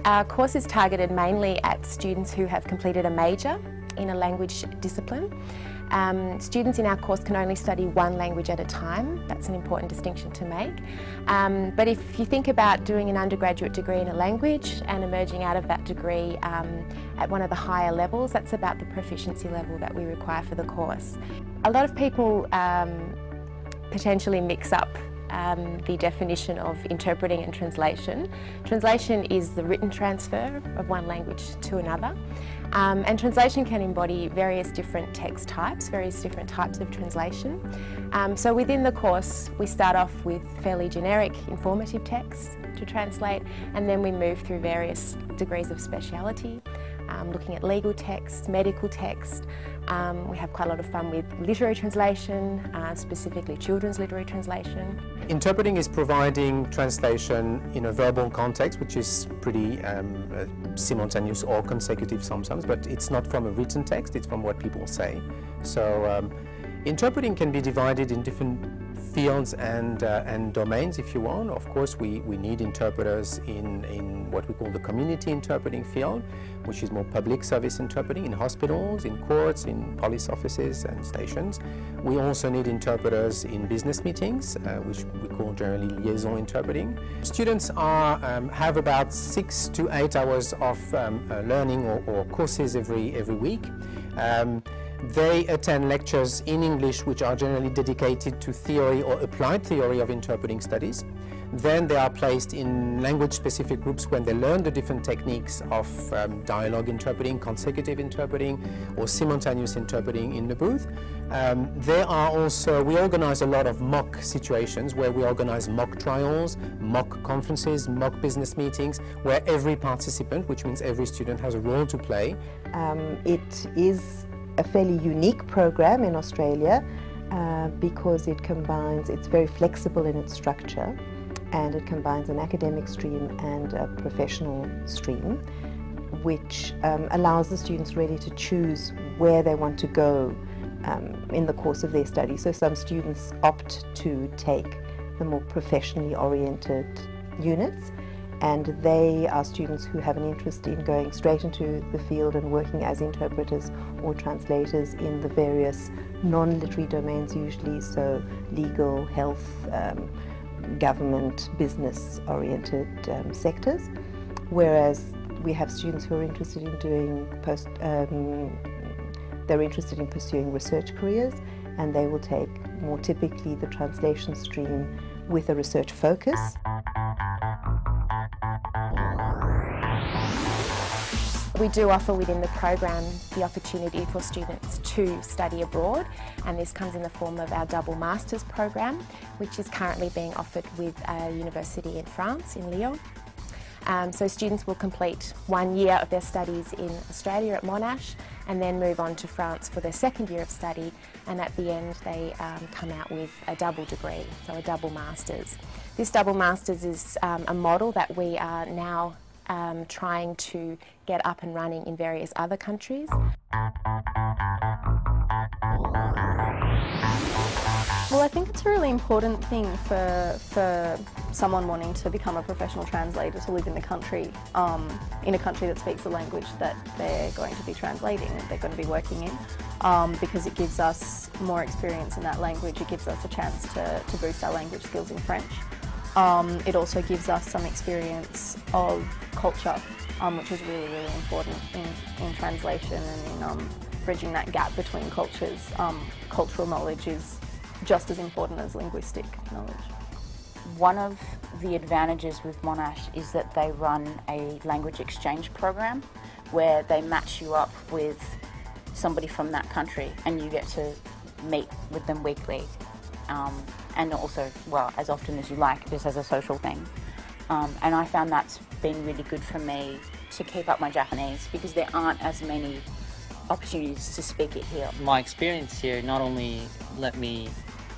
Our course is targeted mainly at students who have completed a major in a language discipline. Students in our course can only study one language at a time. That's an important distinction to make. But if you think about doing an undergraduate degree in a language and emerging out of that degree at one of the higher levels, that's about the proficiency level that we require for the course. A lot of people potentially mix up the definition of interpreting and translation. Translation is the written transfer of one language to another, and translation can embody various different text types, various different types of translation. So within the course we start off with fairly generic informative texts to translate, and then we move through various degrees of speciality, looking at legal text, medical text. We have quite a lot of fun with literary translation, specifically children's literary translation. Interpreting is providing translation in a verbal context, which is pretty simultaneous or consecutive sometimes, but it's not from a written text, it's from what people say. So interpreting can be divided in different fields and domains, if you want. Of course, we need interpreters in what we call the community interpreting field, which is more public service interpreting in hospitals, in courts, in police offices and stations. We also need interpreters in business meetings, which we call generally liaison interpreting. Students have about 6 to 8 hours of learning or courses every week. They attend lectures in English which are generally dedicated to theory or applied theory of interpreting studies. Then they are placed in language-specific groups when they learn the different techniques of dialogue interpreting, consecutive interpreting, or simultaneous interpreting in the booth. We organize a lot of mock situations where we organize mock trials, mock conferences, mock business meetings, where every participant, which means every student, has a role to play. It is a fairly unique program in Australia because it's very flexible in its structure, and it combines an academic stream and a professional stream, which allows the students really to choose where they want to go in the course of their study. So some students opt to take the more professionally oriented units, and they are students who have an interest in going straight into the field and working as interpreters or translators in the various non-literary domains usually, so legal, health, government, business-oriented sectors. Whereas we have students who are interested in doing they're interested in pursuing research careers, and they will take more typically the translation stream with a research focus. We do offer within the program the opportunity for students to study abroad, and this comes in the form of our double masters program, which is currently being offered with a university in France, in Lyon. So students will complete 1 year of their studies in Australia at Monash and then move on to France for their second year of study, and at the end they come out with a double degree, so a double masters. This double masters is a model that we are now trying to get up and running in various other countries. Well, I think it's a really important thing for someone wanting to become a professional translator to live in a country that speaks the language that they're going to be translating, that they're going to be working in, because it gives us more experience in that language. It gives us a chance to boost our language skills in French. It also gives us some experience of culture, which is really, really important in translation and in bridging that gap between cultures. Cultural knowledge is just as important as linguistic knowledge. One of the advantages with Monash is that they run a language exchange program where they match you up with somebody from that country and you get to meet with them weekly. And also, well, as often as you like, just as a social thing. And I found that's been really good for me to keep up my Japanese, because there aren't as many opportunities to speak it here. My experience here not only let me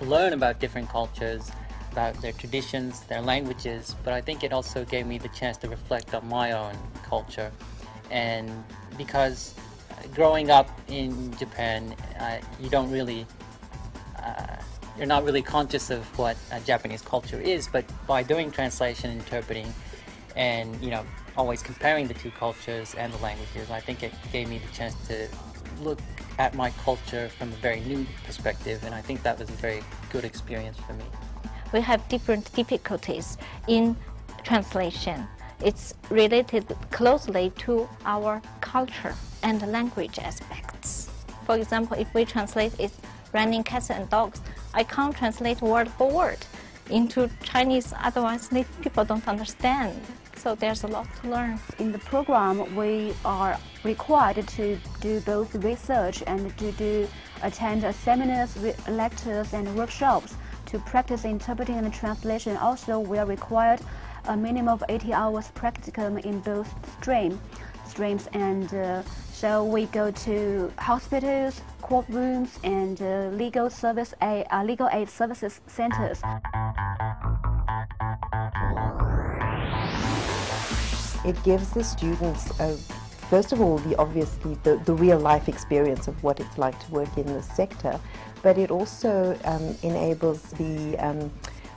learn about different cultures, about their traditions, their languages, but I think it also gave me the chance to reflect on my own culture. And because growing up in Japan, you don't really, you're not really conscious of what Japanese culture is, but by doing translation and interpreting and, you know, always comparing the two cultures and the languages, I think it gave me the chance to look at my culture from a very new perspective, and I think that was a very good experience for me. We have different difficulties in translation. It's related closely to our culture and language aspects. For example, if we translate it raining cats and dogs, I can't translate word for word into Chinese, otherwise people don't understand. So there's a lot to learn. In the program, we are required to do both research and to attend seminars, lectures and workshops to practice interpreting and translation. Also, we are required a minimum of 80 hours practicum in both streams, and so we go to hospitals, courtrooms, and legal aid services centers. It gives the students, first of all, the real life experience of what it's like to work in this sector, but it also enables the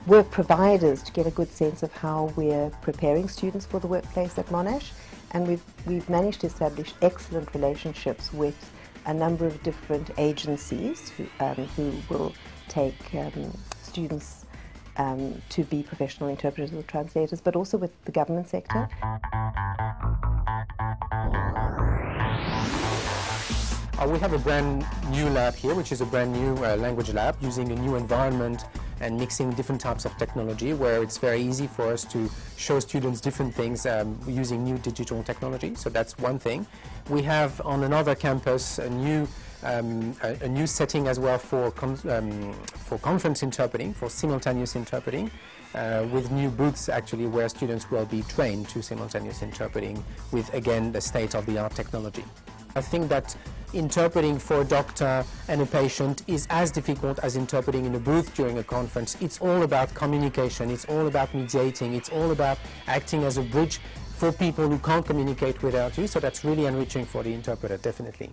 work providers to get a good sense of how we're preparing students for the workplace at Monash, and we've managed to establish excellent relationships with a number of different agencies who will take students to be professional interpreters or translators, but also with the government sector. We have a brand new lab here, which is a brand new language lab using a new environment and mixing different types of technology, where it's very easy for us to show students different things using new digital technology. So that's one thing. We have on another campus a new setting as well for conference interpreting, for simultaneous interpreting, with new booths actually where students will be trained to simultaneous interpreting with, again, the state-of-the-art technology. I think that interpreting for a doctor and a patient is as difficult as interpreting in a booth during a conference. It's all about communication, it's all about mediating, it's all about acting as a bridge for people who can't communicate without you, so that's really enriching for the interpreter, definitely.